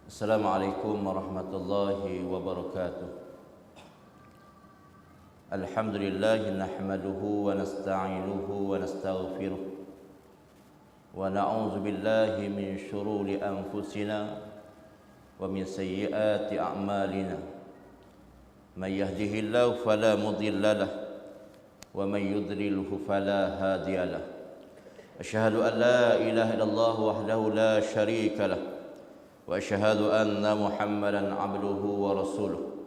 Assalamualaikum warahmatullahi wabarakatuh. Alhamdulillah nahmaduhu wa nasta'inuhu wa nastaghfiruh wa na'udzu billahi min shururi anfusina wa min sayyiati a'malina. May yahdihillahu fala mudilla lahu wa may yudlilhu fala hadiya lahu. Asyhadu an la ilaha illallah wahdahu la syarika lahu wa asyhadu anna Muhammadan abduhu wa rasuluh.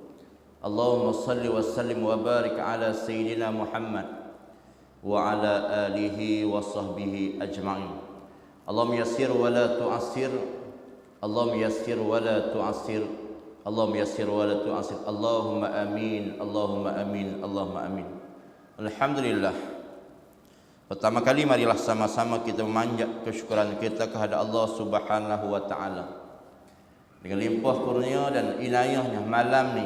Allahumma salli wa sallim wa barik ala sayyidina Muhammad wa ala alihi wa sahbihi ajma'in. Allahumma yassir wa la tu'assir. Allahumma yassir wa la tu'assir. Allahumma yassir wa la tu'assir. Allahumma amin. Allahumma amin. Allahumma amin. Alhamdulillah. Pertama kali marilah sama-sama kita memanjat kesyukuran kita kepada Allah Subhanahu wa taala. Dengan limpah kurnia dan inayahnya malam ni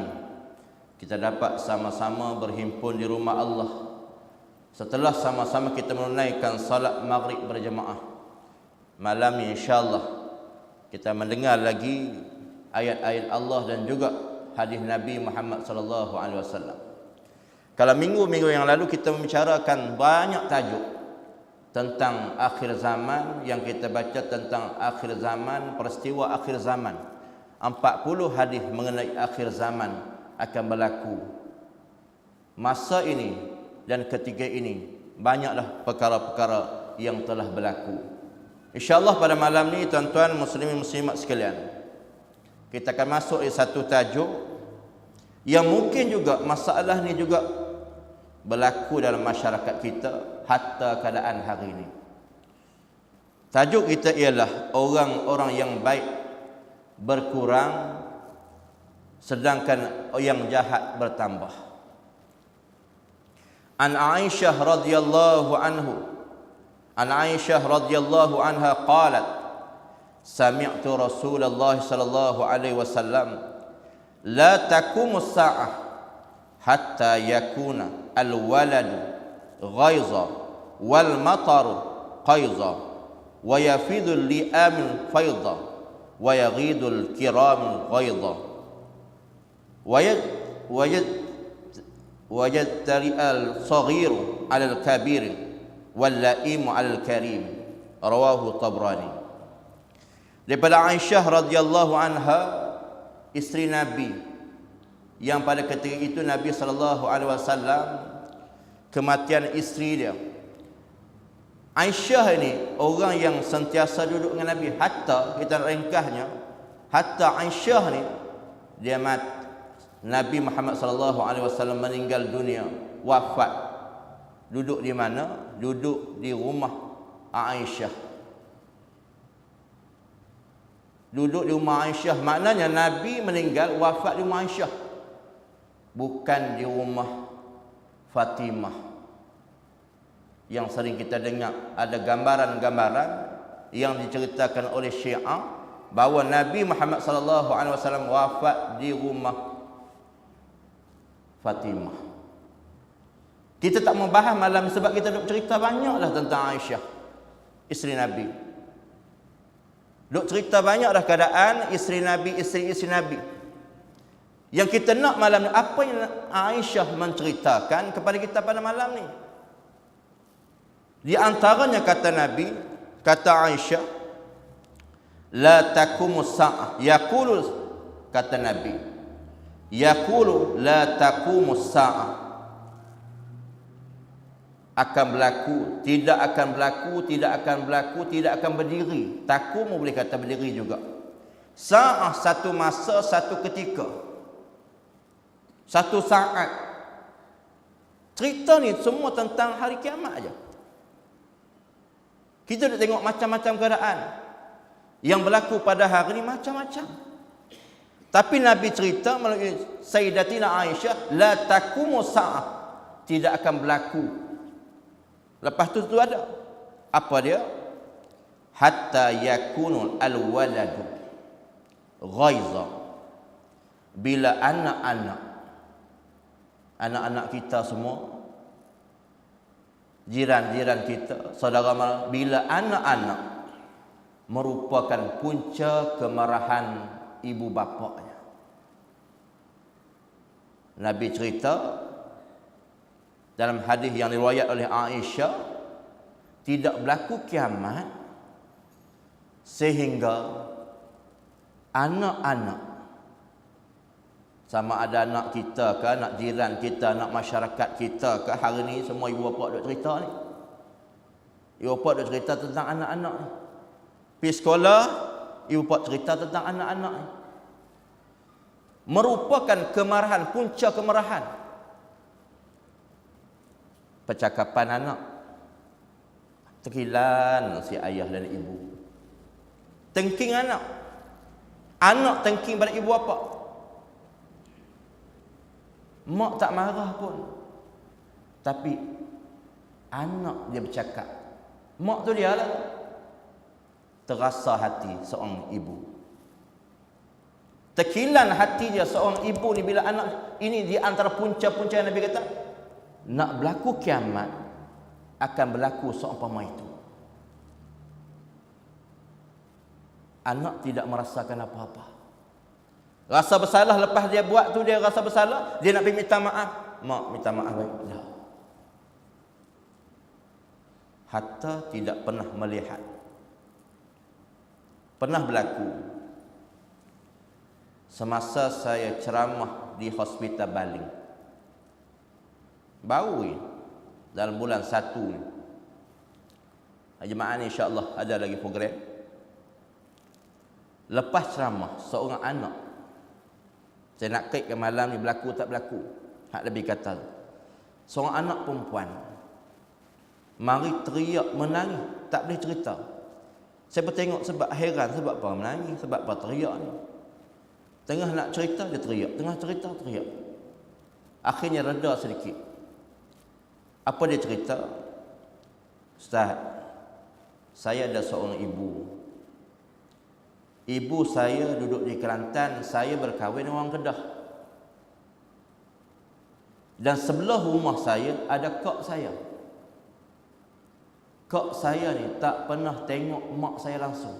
kita dapat sama-sama berhimpun di rumah Allah setelah sama-sama kita menunaikan salat maghrib berjemaah. Malam ni insya-Allah kita mendengar lagi ayat-ayat Allah dan juga hadis Nabi Muhammad sallallahu alaihi wasallam. Kalau minggu-minggu yang lalu kita membicarakan banyak tajuk tentang akhir zaman, yang kita baca tentang akhir zaman, peristiwa akhir zaman. 40 hadis mengenai akhir zaman akan berlaku. Masa ini dan ketika ini banyaklah perkara-perkara yang telah berlaku. InsyaAllah pada malam ni tuan-tuan muslimin muslimat sekalian, kita akan masuk di satu tajuk yang mungkin juga masalah ni juga berlaku dalam masyarakat kita hatta keadaan hari ini. Tajuk kita ialah orang-orang yang baik berkurang sedangkan yang jahat bertambah. An Aisyah radhiyallahu anha qalat sami'tu Rasulullah sallallahu alaihi wasallam la taqumu as-sa'ah hatta yakuna al-waladu ghaiza wal mataru qaiza wa yafidu al-li'am fayda wa yaghidul kiram ghaidha wa yajtari al-saghir 'ala al-kabir wal la'im 'ala al-karim. Rawahu Tabrani. Daripada Aisyah radhiyallahu anha, isteri Nabi, yang pada ketika itu Nabi sallallahu alaihi wasallam kematian isteri dia. Aisyah ini orang yang sentiasa duduk dengan Nabi, hatta kita ringkasnya, hatta Aisyah ni dia Nabi Muhammad sallallahu alaihi wasallam meninggal dunia, wafat. Duduk di mana? Duduk di rumah Aisyah. Duduk di rumah Aisyah maknanya Nabi meninggal wafat di rumah Aisyah, bukan di rumah Fatimah. Yang sering kita dengar ada gambaran-gambaran yang diceritakan oleh Syiah bahawa Nabi Muhammad sallallahu alaihi wasallam wafat di rumah Fatimah. Kita tak mau bahas malam sebab kita duk cerita banyaklah tentang Aisyah, isteri Nabi. Duk cerita banyaklah keadaan isteri Nabi, isteri-isteri Nabi. Yang kita nak malam ni, apa yang Aisyah menceritakan kepada kita pada malam ni? Di antaranya kata Nabi, kata Aisyah, la taqumu sa'ah. Yaqulu, kata Nabi, yaqulu la taqumu sa'ah. Akan berlaku, tidak akan berlaku, tidak akan berlaku, tidak akan berdiri. Taqumu boleh kata berdiri juga. Sa'ah satu masa, satu ketika, satu saat. Cerita ni semua tentang hari kiamat aja. Kita nak tengok macam-macam keadaan yang berlaku pada hari ini, macam-macam. Tapi Nabi cerita melalui Sayyidatina Aisyah, la taqumu sa'ah, tidak akan berlaku. Lepas tu ada apa dia? Hatta yakunul al-waladu ghaiza. Bila anak-anak kita semua, jiran-jiran kita, saudara mara, bila anak-anak merupakan punca kemarahan ibu bapaknya. Nabi cerita dalam hadis yang diriwayat oleh Aisyah, tidak berlaku kiamat sehingga anak-anak, sama ada anak kita ke, anak jiran kita, anak masyarakat kita ke, hari ni semua ibu bapa duk cerita ni. Ibu bapa duk cerita tentang anak-anak ni. Pergi sekolah, ibu bapa cerita tentang anak-anak ni. Merupakan kemarahan, punca kemarahan. Percakapan anak. Tekilan si ayah dan ibu. Tengking anak. Anak tengking pada ibu bapa. Mak tak marah pun. Tapi anak dia bercakap. Mak tu dia lah. Terasa hati seorang ibu. Tekilan hati dia seorang ibu ni bila anak ini di antara punca-punca yang Nabi kata, nak berlaku kiamat akan berlaku seumpama itu. Anak tidak merasakan apa-apa. Rasa bersalah lepas dia buat tu, dia rasa bersalah, dia nak pergi minta maaf. Mak, minta maaf baik. Tak. Hatta tidak pernah melihat. Pernah berlaku semasa saya ceramah di Hospital Baling. Baru ni, dalam bulan 1 ni. Jemaah ni insya-Allah ada lagi program. Lepas ceramah, seorang anak, saya nak kaitkan malam ni berlaku tak berlaku, hak lebih kata, seorang anak perempuan mari teriak menangis, tak boleh cerita. Saya bertengok sebab heran, sebab apa menangis, sebab apa teriak ni. Tengah nak cerita dia teriak, tengah cerita teriak. Akhirnya reda sedikit. Apa dia cerita? Ustaz, saya ada seorang ibu. Ibu saya duduk di Kelantan, saya berkahwin dengan orang Kedah. Dan sebelah rumah saya ada kak saya. Kak saya ni tak pernah tengok mak saya langsung.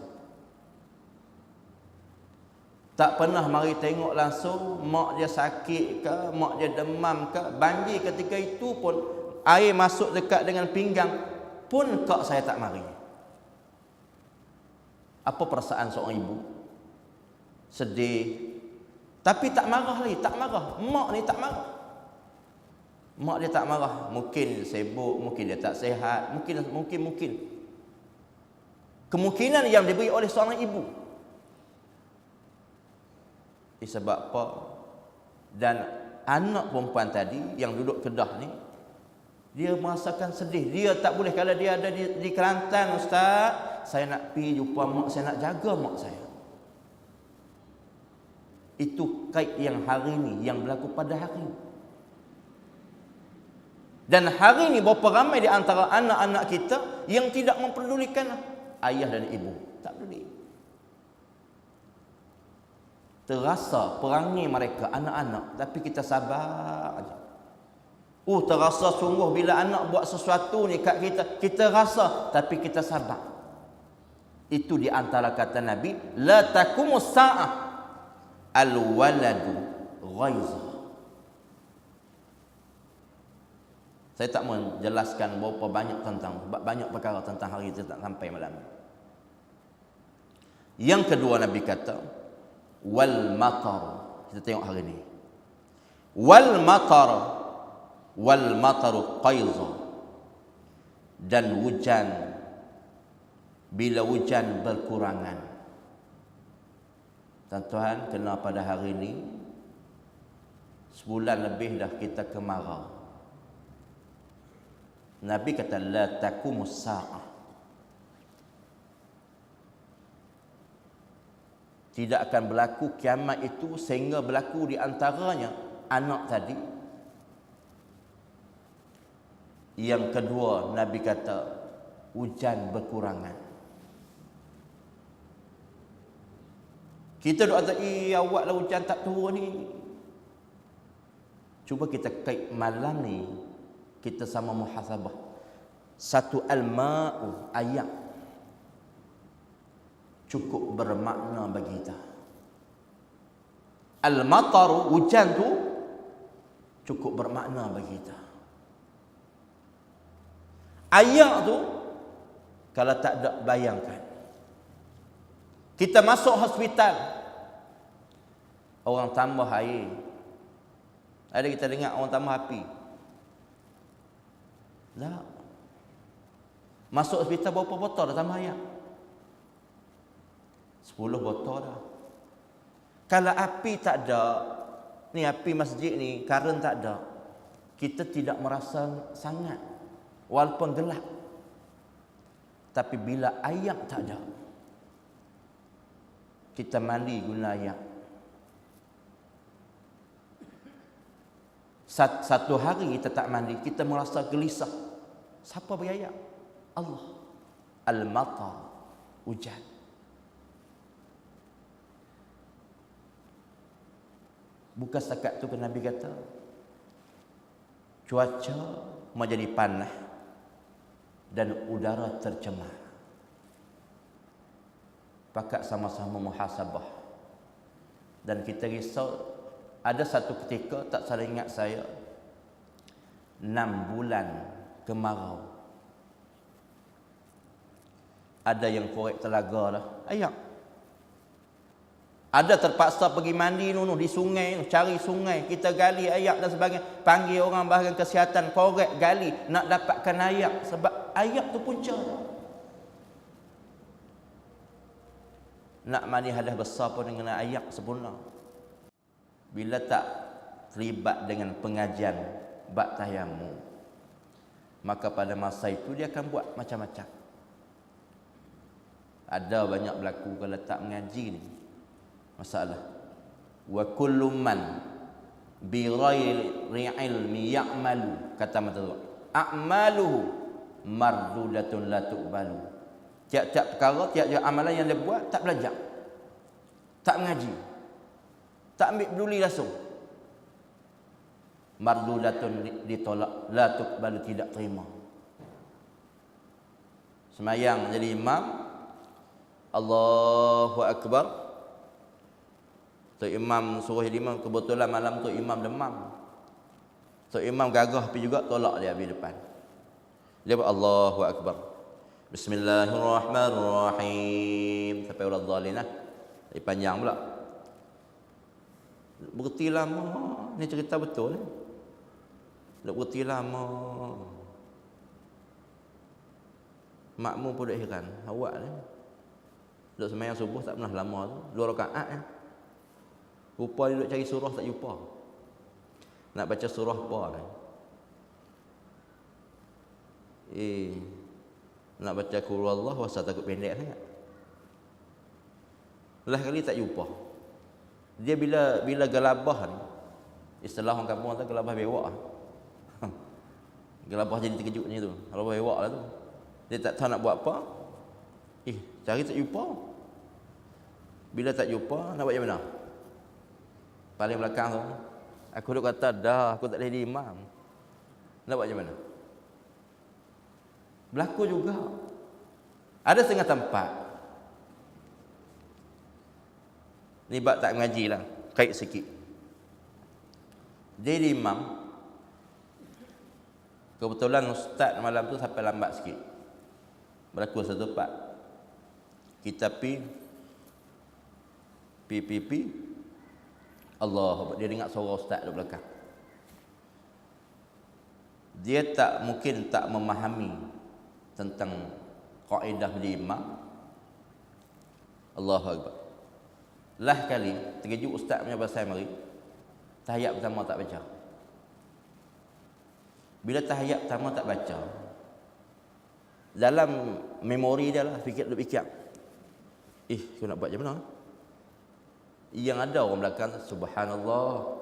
Tak pernah mari tengok langsung mak dia sakit ke, mak dia demam ke, banjir ketika itu pun air masuk dekat dengan pinggang pun kak saya tak mari. Apa perasaan seorang ibu? Sedih. Tapi tak marah lagi, tak marah. Mak ni tak marah. Mak dia tak marah. Mungkin sibuk, mungkin dia tak sihat, mungkin. Kemungkinan yang diberi oleh seorang ibu. Sebab apa? Dan anak perempuan tadi yang duduk Kedah ni, dia merasakan sedih. Dia tak boleh, kalau dia ada di Kelantan, Ustaz, saya nak pergi jumpa mak saya, nak jaga mak saya. Itu kait yang hari ni, yang berlaku pada hari ni. Dan hari ni berapa ramai di antara anak-anak kita yang tidak memperdulikan ayah dan ibu. Tak peduli. Terasa perangai mereka anak-anak, tapi kita sabar aja. Terasa sungguh bila anak buat sesuatu ni kat kita, kita rasa, tapi kita sabar. Itu di antara kata Nabi, la takumus sa'ah al-waladu ghaiza. Saya tak menjelaskan berapa banyak tentang banyak perkara tentang hari itu, tak sampai malam. Yang kedua Nabi kata, wal matar. Kita tengok hari ni. Wal mataru qaiza. Dan hujan, bila hujan berkurangan. Tuan-tuan, kena pada hari ni sebulan lebih dah kita kemarau. Nabi kata la takumus sa'ah. Tidak akan berlaku kiamat itu sehingga berlaku di antaranya anak tadi. Yang kedua, Nabi kata hujan berkurangan. Kita doa awaklah hujan tak turun ni. Cuba kita kait malam ni, kita sama muhasabah. Satu al-ma'u, ayat, cukup bermakna bagi kita. Al-mataru, hujan tu cukup bermakna bagi kita. Ayak tu kalau tak ada, bayangkan kita masuk hospital, orang tambah air. Ada kita dengar orang tambah api? Tak. Masuk hospital berapa botol dah tambah air? 10 botol dah. Kalau api tak ada, ni api masjid ni, karen tak ada, kita tidak merasa sangat walaupun gelap. Tapi bila air tak ada, kita mandi guna air. Satu hari kita tak mandi, kita merasa gelisah. Siapa bagi air? Allah. Al-matar, hujan. Bukan setakat tu, Nabi kata cuaca menjadi panas dan udara tercemar. Pakat sama-sama muhasabah. Dan kita risau, ada satu ketika, tak salah ingat saya, 6 bulan kemarau. Ada yang korek telaga dah, ayak. Ada terpaksa pergi mandi di sungai, cari sungai, kita gali ayak dan sebagainya. Panggil orang bahagian kesihatan, korek, gali, nak dapatkan ayak. Sebab ayak tu punca. Nak mandi hadas besar pun dengan ayak sempurna. Bila tak terlibat dengan pengajian bab tayammum, maka pada masa itu dia akan buat macam-macam. Ada banyak berlaku kalau tak mengaji ni. Masalah. Wa kullu man bi ghairi ilmi ya'malu, kata Matur. A'maluhu mardudatun la tuqbalu. Tiap-tiap perkara, tiap-tiap amalan yang dia buat tak belajar, tak mengaji, tak ambil peduli langsung, mardudatun ditolak, la tuqbalu, tidak terima. Semayang jadi imam, Allahu Akbar, Tok Imam suruh jadi imam, kebetulan malam tu imam demam. Tok Imam gagah tapi juga tolak dia habis depan. Dia buat Allahu Akbar, Bismillahirrahmanirrahim, sampai ulah dhalin lah. Panjang pula. Berhenti lama. Ni cerita betul. Berhenti lama. Makmum pun dah heran. Awak ni duduk sembahyang subuh tak pernah lama tu, 2 rakaat ya. Rupa dia duduk cari surah tak jumpa. Nak baca surah apa ni? Nak baca qul huwallahu ahad, takut pendek sangat. Belah kali tak jumpa. Dia bila gelabah ni, istilah orang kampung kata gelabah bewak. Gelabah jadi terkejut macam tu. Gelabah bewak lah tu. Dia tak tahu nak buat apa. Cari tak jumpa. Bila tak jumpa, nak buat macam mana? Paling belakang tu, aku duk kata dah, aku tak boleh jadi imam. Nak buat macam mana? Berlaku juga. Ada setengah tempat. Ni bab tak mengaji lah, kait sikit. Dia jadi imam. Kebetulan ustaz malam tu sampai lambat sikit. Berlaku satu tempat. Kita pi Allah, dia dengar suara ustaz di belakang. Dia mungkin tak memahami tentang kaedah menjadi imam. Allahu Akbar. Lah kali terkejut ustaz punya pasal mari. Tahiyat pertama tak baca. Bila tahiyat pertama tak baca, dalam memori dia lah fikir, aku nak buat macam mana? Yang ada orang belakang, subhanallah,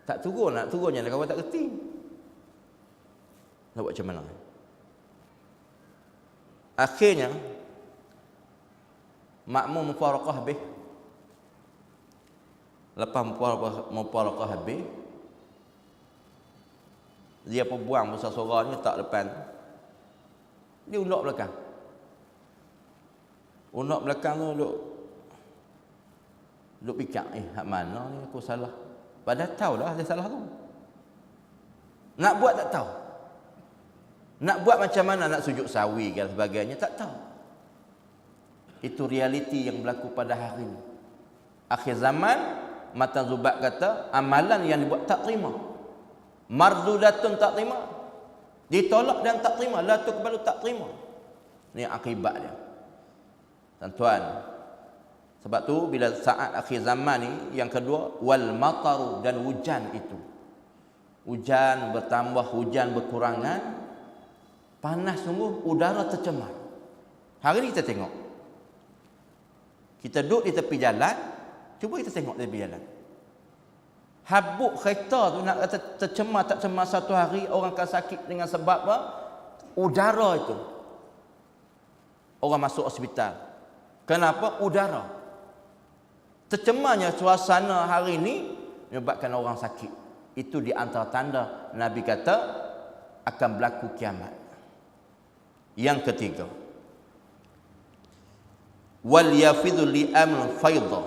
tak turun, nak turunnya nak kawan tak kerti. Nak buat macam mana? Akhirnya makmum mufaraqah habis. Lepas mufaraqah habis, dia perbuang besar suaranya tak depan. Dia undak belakang. Undak belakang tu duk fikir, hak mana ni aku salah. Padahal tahu dah dia salah tu. Nak buat tak tahu. Nak buat macam mana, nak sujud sawi dan sebagainya, tak tahu. Itu realiti yang berlaku pada hari ini. Akhir zaman, Matan Zubat kata, amalan yang dibuat tak terima. Mardudatun tak terima. Ditolak dan tak terima. La tuqbalu tak terima. Ini akibat dia. Tuan-tuan, sebab tu bila saat akhir zaman ni, yang kedua, wal mataru, dan hujan itu. Hujan bertambah, hujan berkurangan, panas sungguh, udara tercemar. Hari ni kita tengok. Kita duduk di tepi jalan, cuba kita tengok di tepi jalan. Habuk kereta tu nak kata tercemar tak cemar satu hari, orang akan sakit dengan sebab apa? Udara itu. Orang masuk hospital. Kenapa? Udara. Tercemarnya suasana hari ini menyebabkan orang sakit. Itu di antara tanda Nabi kata akan berlaku kiamat. Yang ketiga, wal yafidhu li amr faidha.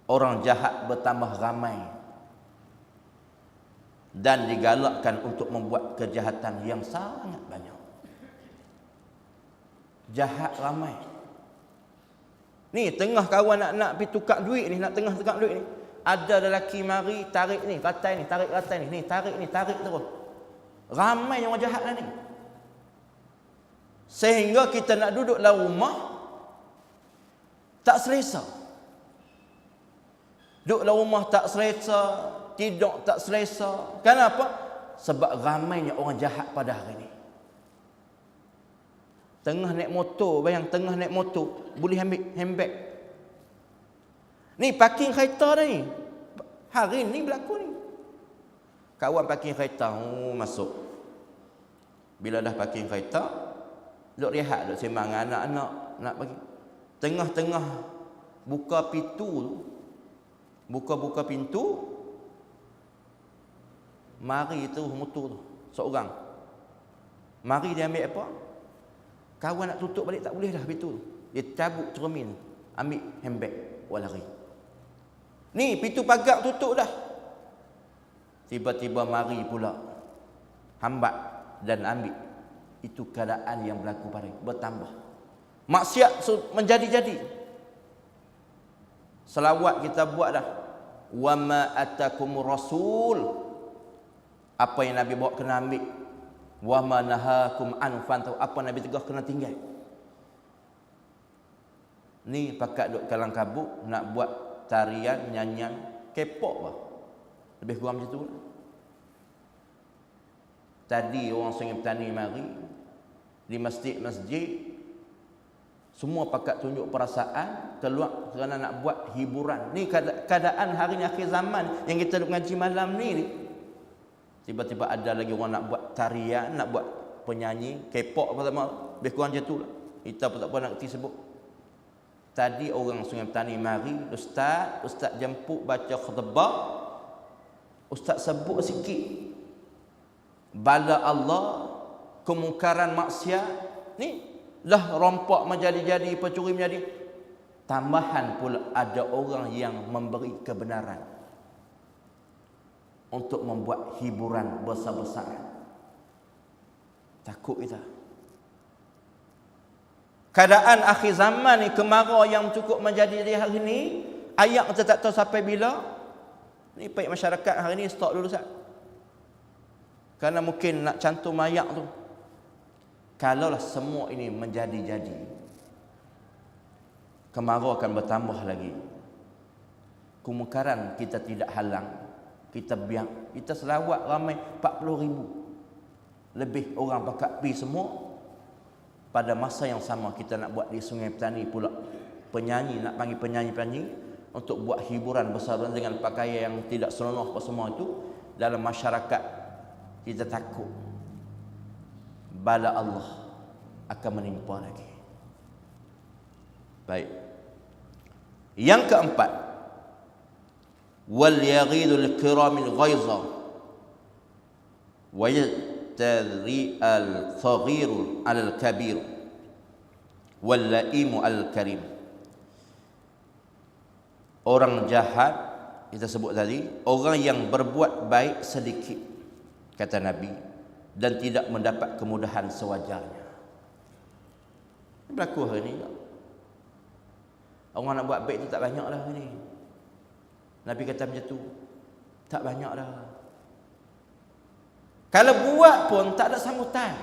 Orang jahat bertambah ramai dan digalakkan untuk membuat kejahatan yang sangat banyak. Jahat ramai. Ni tengah kawan nak pergi tukar duit ni, nak tengah tukar duit ni, ada lelaki mari tarik ni, ratai ni, tarik ratai ni, tarik terus. Ramai orang jahat lah ni. Sehingga kita nak duduk dalam rumah tak selesa. Duduk dalam rumah tak selesa, tidur tak selesa. Kenapa? Sebab ramainya orang jahat pada hari ini. Tengah naik motor, bayang tengah naik motor, boleh ambil handbag. Ni parking kereta dah ni. Hari ni berlaku ni. Kawan parking kereta, masuk. Bila dah parking kereta, duduk rehat, duduk sembang dengan anak-anak nak pergi. Tengah-tengah buka pintu tu, buka pintu, mari tu motor tu seorang. Mari dia ambil apa? Kawan nak tutup balik tak boleh dah pintu tu. Dia cabut cermin, ambil handbag, lari. Ni pintu pagar tutup dah. Tiba-tiba mari pula hambat dan ambil. Itu keadaan yang berlaku pada bertambah. Maksiat menjadi-jadi. Selawat kita buat dah. Wa ma atakumur rasul. Apa yang Nabi bawa kena ambil. Wa ma nahakum an fantahu. Apa Nabi tegah kena tinggal. Ni pakat duk kalang kabut nak buat tarian, nyanyian, K-pop lah. Lebih kurang macam tu lah. Tadi orang Sungai Petani mari di masjid-masjid, semua pakat tunjuk perasaan keluar kerana nak buat hiburan. Ni keadaan hari ni akhir zaman yang kita duk ngaji malam ni. Tiba-tiba ada lagi orang nak buat tarian, nak buat penyanyi K-pop apa sama, lebih kurang macam tu lah. Kita pun tak apa nak kerti sebut. Tadi orang Sungai Petani mari, ustaz jemput baca khutbah, ustaz sebut sikit bala Allah, kemungkaran maksiat ni lah rompak menjadi-jadi, pencuri menjadi. Tambahan pula ada orang yang memberi kebenaran untuk membuat hiburan besar-besaran. Takut kita. Keadaan akhir zaman ni, kemarau yang cukup menjadi hari ni, ayat kita tak tahu sampai bila. Ni baik masyarakat hari ni stop dulu Ustaz. Kerana mungkin nak cantum ayat tu. Kalaulah semua ini menjadi-jadi, kemarau akan bertambah lagi. Kemungkaran kita tidak halang, kita biar, kita selawat ramai 40,000 lebih orang pakat pi semua. Pada masa yang sama kita nak buat di Sungai Petani pula penyanyi, nak panggil penyanyi-penyanyi untuk buat hiburan besar dengan pakaian yang tidak senonoh apa semua itu. Dalam masyarakat kita takut bala Allah akan menimpa lagi. Baik. Yang keempat, wal yaghidul kiramil ghaiza wa yatadri al saghir al kabir wal laimu al karim. Orang jahat, kita sebut tadi, orang yang berbuat baik sedikit, kata Nabi, dan tidak mendapat kemudahan sewajarnya. Ini berlaku hari ini. Orang nak buat baik tu tak banyak dah hari ni. Nabi kata macam tu, tak banyak dah. Kalau buat pun tak ada sambutan.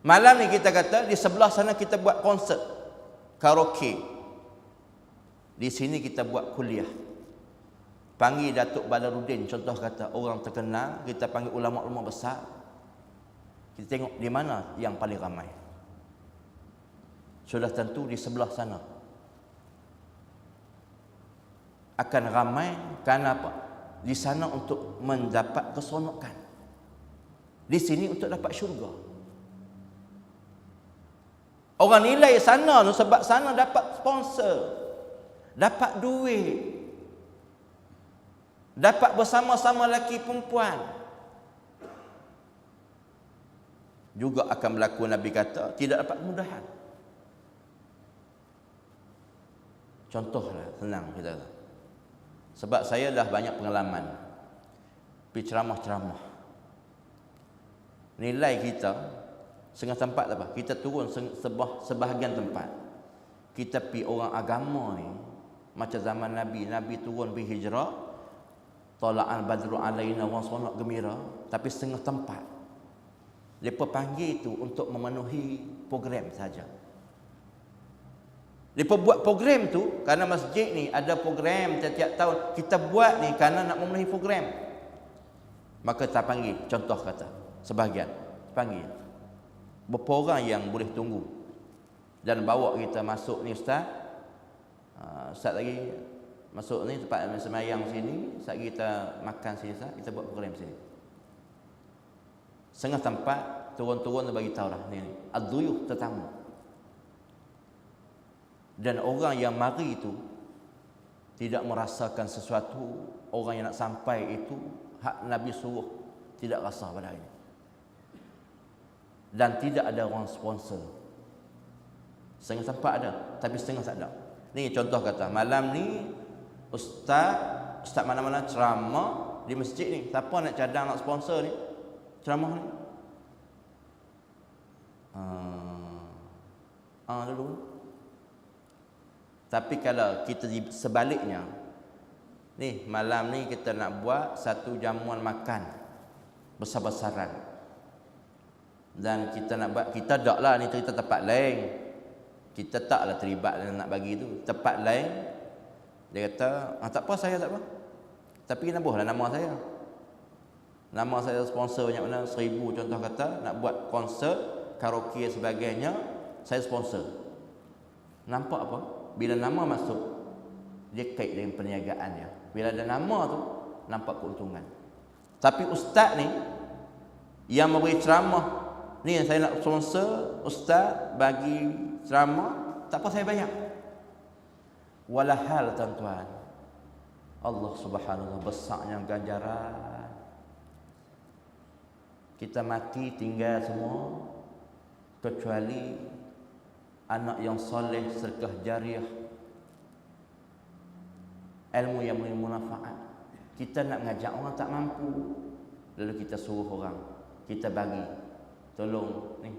Malam ni kita kata di sebelah sana kita buat konsert karaoke. Di sini kita buat kuliah. Panggil Datuk Balaruddin, contoh kata orang terkenal, kita panggil ulama-ulama besar. Kita tengok di mana yang paling ramai. Sudah tentu di sebelah sana akan ramai. Kerana apa? Di sana untuk mendapat keseronokan, di sini untuk dapat syurga. Orang nilai sana tu sebab sana dapat sponsor, dapat duit, dapat bersama-sama lelaki perempuan. Juga akan berlaku, Nabi kata, tidak dapat kemudahan. Contohlah, senang kita. Sebab saya dah banyak pengalaman pergi ceramah-ceramah. Nilai kita setengah tempat apa? Kita turun sebahagian tempat. Kita pergi orang agama ni macam zaman Nabi. Nabi turun pergi hijrah. Tala'al badru alaina wa sonok gembira. Tapi setengah tempat. Mereka panggil itu untuk memenuhi program saja. Mereka buat program tu kerana masjid ni ada program setiap tahun. Kita buat ni kerana nak memenuhi program. Maka tak panggil, contoh kata, sebahagian panggil. Berapa orang yang boleh tunggu dan bawa kita masuk ni ustaz. Ustaz lagi masuk ni tempat semayang sini, ustaz kita makan sini ustaz, kita buat program sini. Setengah tempat turun-turun bagi tahu lah ni. Ad-duyuf, tetamu. Dan orang yang mari itu tidak merasakan sesuatu. Orang yang nak sampai itu hak Nabi suruh, tidak rasa pada ini. Dan tidak ada orang sponsor. Setengah tempat ada, tapi setengah tak ada. Ni contoh kata, malam ni ustaz mana-mana ceramah di masjid ni. Siapa nak cadang nak sponsor ni ceramah ni? Dulu. Tapi kalau kita sebaliknya, ni malam ni kita nak buat satu jamuan makan besar-besaran. Dan kita nak buat, kita taklah ni cerita tempat lain. Kita taklah terlibat nak bagi tu. Tempat lain dia kata, tak apa, saya tak apa. Tapi nabuhlah nama saya. Nama saya sponsor banyak mana, 1000 contoh kata, nak buat konsert, karaoke sebagainya, saya sponsor. Nampak apa? Bila nama masuk, dia kait dengan perniagaannya. Bila ada nama tu, nampak keuntungan. Tapi ustaz ni yang memberi ceramah, ni saya nak sponsor, ustaz bagi ceramah, tak apa saya bayar. Walahal tuan-tuan, Allah Subhanahu wa taala besarnya ganjaran. Kita mati tinggal semua kecuali anak yang soleh, sedekah jariah, ilmu yang bermanfaat. Kita nak mengajak orang tak mampu, lalu kita suruh orang, kita bagi, tolong ni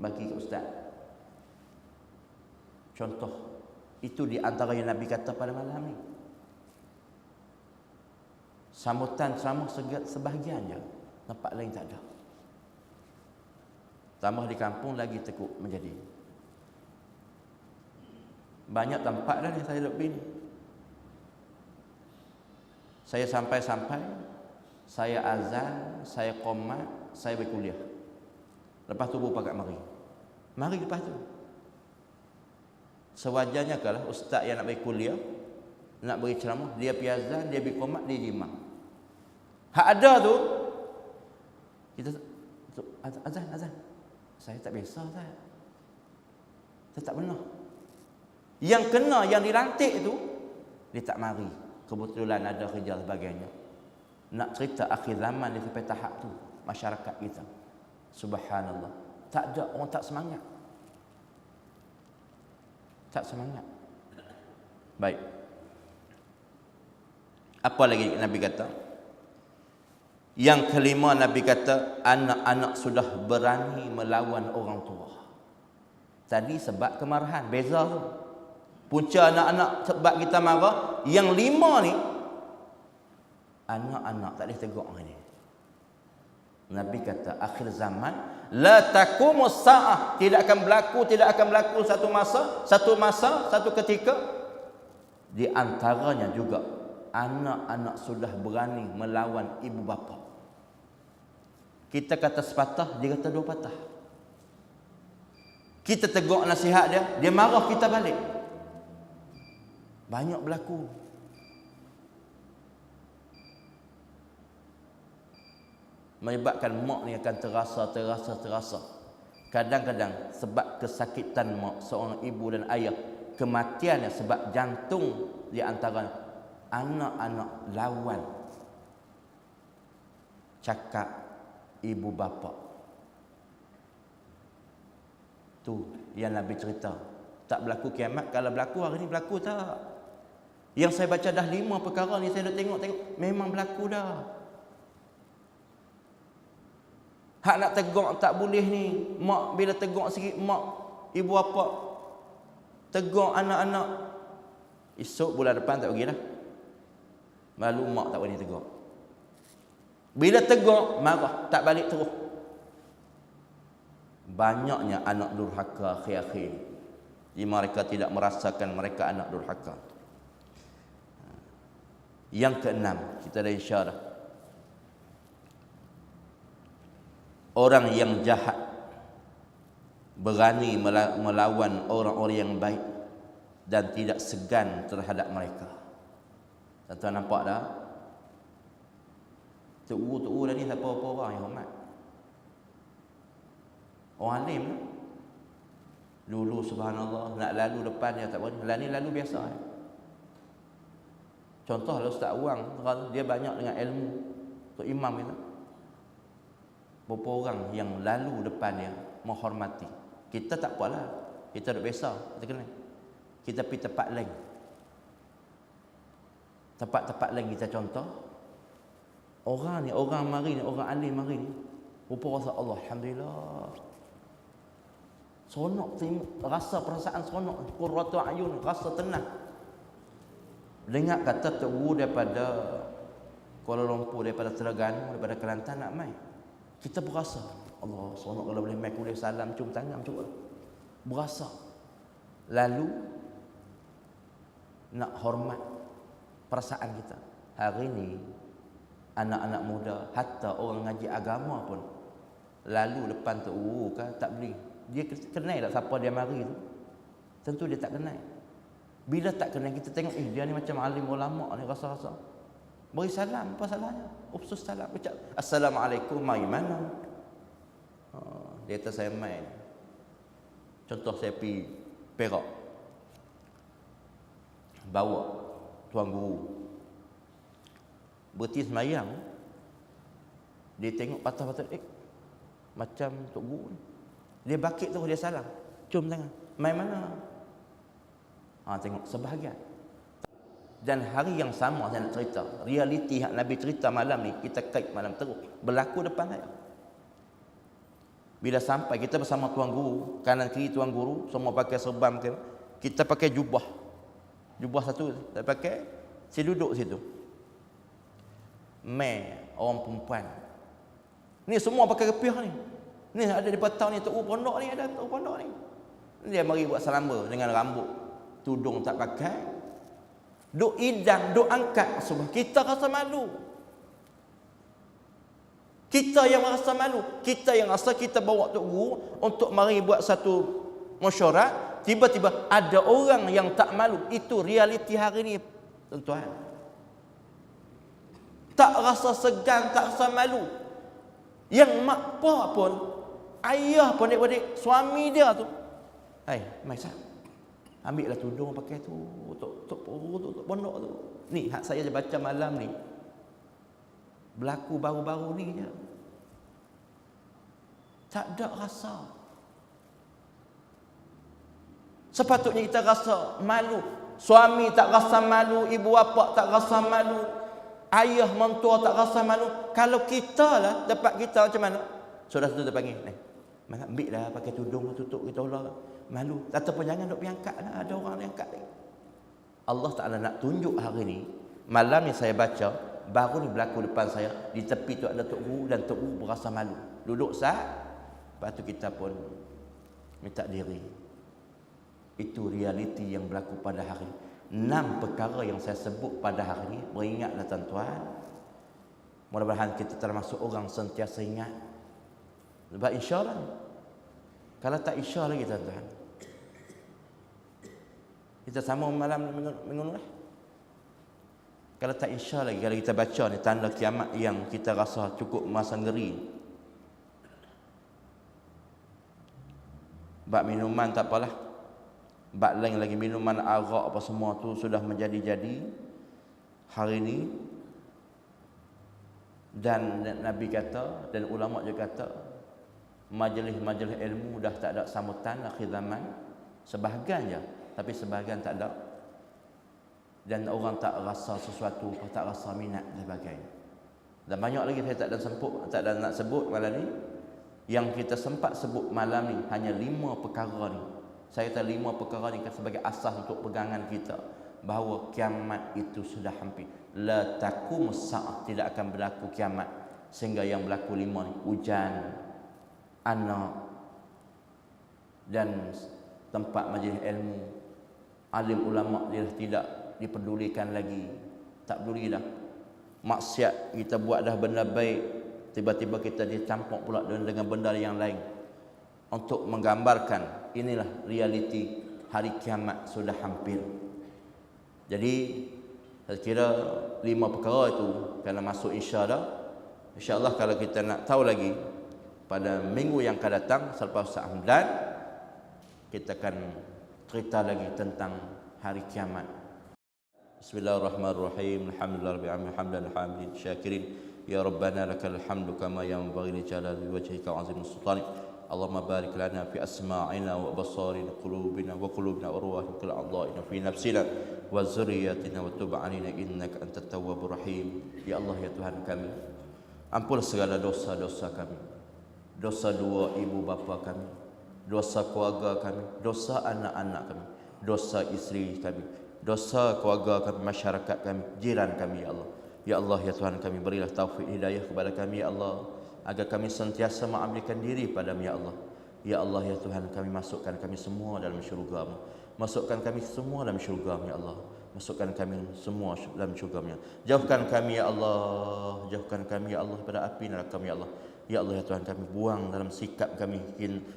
bagi ke ustaz. Contoh itu di antara yang Nabi kata pada malam ni. Sambutan ceramah sebahagian je, tempat lain tak ada. Tambah di kampung lagi tekuk menjadi. Banyak tempat dah yang saya duduk ni. Saya sampai-sampai, saya azan, saya qomat, saya berkuliah. Lepas tu baru pakat mari. Mari lepas tu. Sewajarnya kalau ustaz yang nak bagi kuliah, nak bagi ceramah, dia pergi azan, dia pergi qomat, dia jimah. Hak ada tu, kita azan. Saya tak biasa Ustaz. Saya tak benar. Yang kena, yang dilantik tu, dia tak mari. Kebetulan ada kerja sebagainya. Nak cerita akhir zaman dia sampai tahap tu, masyarakat kita. Subhanallah. Tak ada orang tak semangat. Tak semangat. Baik. Apa lagi Nabi kata? Yang kelima Nabi kata, anak-anak sudah berani melawan orang tua. Tadi sebab kemarahan, beza tu. Punca anak-anak sebab kita marah. Yang lima ni, anak-anak tak boleh tegur ni. Nabi kata, akhir zaman, la taqumus sa'ah. Tidak akan berlaku satu masa, satu ketika. Di antaranya juga, anak-anak sudah berani melawan ibu bapa. Kita kata sepatah, dia kata dua patah. Kita tegur nasihat dia marah kita balik. Banyak berlaku. Menyebabkan mak ni akan terasa. Kadang-kadang sebab kesakitan mak, seorang ibu dan ayah, kematiannya sebab jantung di antara anak-anak lawan cakap ibu bapa. Tu yang Nabi cerita. Tak berlaku kiamat. Kalau berlaku hari ni, berlaku tak? Yang saya baca dah 5 perkara ni, saya dah tengok memang berlaku dah. Hak nak tegur tak boleh ni. Mak bila tegur sikit, mak ibu bapa tegur anak-anak, esok bulan depan tak pergi dah. Malu mak tak berani tegur. Bila tegur, marah, tak balik terus. Banyaknya anak durhaka akhir-akhir ni. Mereka tidak merasakan mereka anak durhaka. Yang keenam, kita dah isyarat. Orang yang jahat berani melawan orang-orang yang baik dan tidak segan terhadap mereka. Tuan-tuan nampak dah? Tuk dah ni siapa orang yang hormat? Orang alim lah. Dulu subhanallah, nak lalu depan dia tak berani. Lah ni lalu biasa. Contoh lah Ustaz Wang, dia banyak dengan ilmu. Tok Imam kita. Berapa orang yang lalu depan dia menghormati. Kita tak apalah. Kita duduk biasa, kita kena. Kita pergi tempat lain. Tempat-tempat lain kita contoh. Orang ni, orang mari ni, orang alim mari ni. Rupa rasa Allah, alhamdulillah. Seronok, rasa perasaan seronok. Qurratu ayun, rasa tenang. Dengar kata Tok Guru daripada Kuala Lumpur, daripada Terengganu, daripada Kelantan nak mai. Kita berasa, Allah seronok kalau boleh mai kuliah salam, cium tangan, cuba. Berasa. Lalu nak hormat perasaan kita. Hari ni anak-anak muda, hatta orang ngaji agama pun, lalu depan Tok Guru kan tak boleh. Dia kenal tak siapa dia mari tu? Tentu dia tak kenal. Bila tak kenal, kita tengok, dia ni macam alim ulama ni, rasa-rasa. Beri salam, apa salahnya? Upsus salam, ucap Assalamualaikum, mai mana? Dia kata saya mai. Contoh saya pergi Perak, bawa tuan guru berhenti semayang. Dia tengok patah-patah, macam Tok Guru ni. Dia bakit tu, dia salam, cium tangan, mai mana? Tengok sebahagian. Dan hari yang sama saya nak cerita, realiti yang Nabi cerita malam ni, kita kait malam terus berlaku depan saya. Bila sampai, kita bersama tuan guru, kanan kiri tuan guru, semua pakai serban, kita pakai jubah satu, saya pakai, saya duduk situ. Orang perempuan ni semua pakai kepiah ni. Ni ada di petang ni, Tok Guru pondok ni, ada Tok Guru pondok ni. Dia mari buat selamba dengan rambut, tudung tak pakai, duk idang, duk angkat subuh. Kita rasa malu. Kita yang rasa malu. Kita yang rasa kita bawa Tok Guru untuk mari buat satu mesyuarat, tiba-tiba ada orang yang tak malu. Itu realiti hari ni, tuan-tuan. Tak rasa segan, tak rasa malu. Yang mak pa pun, ayah pun, adik-adik, suami dia tu, mai sah, ambillah tudung pakai tu, tok pondok tu. Ni hak saya baca malam ni, berlaku baru-baru ni je. Tak ada rasa. Sepatutnya kita rasa malu. Suami tak rasa malu, ibu bapa tak rasa malu, ayah mentua tak rasa malu. Kalau kita lah dapat kita macam mana? Saudara tu dia panggil, mana ambil lah pakai tudung tutup kita lah. Malu. Ataupun jangan duk piangkat lah, ada orang yang angkat lagi. Allah Ta'ala nak tunjuk hari ni, malam ni saya baca, baru ni berlaku depan saya, di tepi tu ada Tok Guru dan Tok Guru berasa malu. Duduk sah, lepas tu kita pun minta diri. Itu realiti yang berlaku pada hari ini. 6 perkara yang saya sebut pada hari ini, beringatlah tuan-tuan. Mudah-mudahan kita termasuk orang sentiasa ingat. Sebab insya-Allah, kalau tak insya lagi tuan-tuan, kita sama malam minggu ni. Kalau tak insya lagi, kalau kita baca ni tanda kiamat yang kita rasa cukup masa ngeri. Bab minuman tak apalah. Bab lain lagi, minuman arak apa semua tu sudah menjadi-jadi hari ini. Dan Nabi kata, dan ulama juga kata, majlis-majlis ilmu dah tak ada sambutan akhir zaman. Sebahagian je, tapi sebahagian tak ada. Dan orang tak rasa sesuatu, tak rasa minat dan sebagainya. Dan banyak lagi saya tak ada nak sebut malam ni. Yang kita sempat sebut malam ni hanya 5 perkara ni. Saya kata 5 perkara ni sebagai asas untuk pegangan kita bahawa kiamat itu sudah hampir. La takum sa'ah, tidak akan berlaku kiamat sehingga yang berlaku 5 ni, hujan, anak, dan tempat majlis ilmu, alim ulama dia tidak dipedulikan lagi, tak peduli dah. Maksiat kita buat dah benda baik, tiba-tiba kita dicampur pula dengan benda yang lain. Untuk menggambarkan inilah realiti hari kiamat sudah hampir. Jadi saya kira 5 perkara itu kalau masuk insya-Allah kalau kita nak tahu lagi pada minggu yang akan datang selepas Ramadan, kita akan cerita lagi tentang hari kiamat. Bismillahirrahmanirrahim. Alhamdulillahirabbil alamin hamdan hamidin syakirin ya rabbana lakal hamdu kama yanbaghi li jalali wajhika wa 'azimi sultanik. Allahumma barik lana fi asma'ina wa basarina qulubina wa arwahina kulli a'dha'ina fi nafsina wa zurriyyatina wa tub 'alaina innaka antat tawwabur rahim. Ya Allah, ya Tuhan kami, ampun segala dosa-dosa kami, dosa dua ibu bapa kami, dosa keluarga kami, dosa anak-anak kami, dosa isteri kami, dosa keluarga kami, masyarakat kami, jiran kami, ya Allah. Ya Allah, ya Tuhan kami, berilah taufik hidayah kepada kami, ya Allah, agar kami sentiasa mengabdikan diri padamu, ya Allah. Ya Allah, ya Tuhan kami, masukkan kami semua dalam syurga-Mu. Masukkan kami semua dalam syurga-Mu, ya Allah. Masukkan kami semua dalam syurga-Mu. Jauhkan kami, ya Allah. Jauhkan kami, ya Allah, pada api neraka, ya Allah. Ya Allah, ya Tuhan kami, buang dalam sikap kami,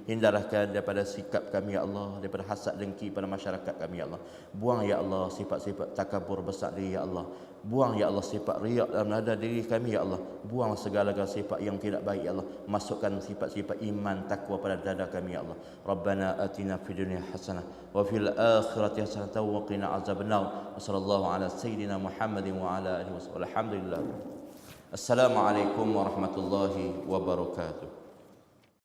hindarkan daripada sikap kami, ya Allah, daripada hasad dengki pada masyarakat kami, ya Allah. Buang, ya Allah, sifat-sifat takabur besar diri, ya Allah. Buang, ya Allah, sifat riak dalam nada diri kami, ya Allah. Buang segala-gala sifat yang tidak baik, ya Allah. Masukkan sifat-sifat iman, takwa pada dada kami, ya Allah. Rabbana atina fid dunya hasanah wa fil akhirati hasanah wa qina azabannar. Wa sallallahu ala sayyidina Muhammadin wa ala alihi wasallam. Alhamdulillah. Assalamualaikum warahmatullahi wabarakatuh.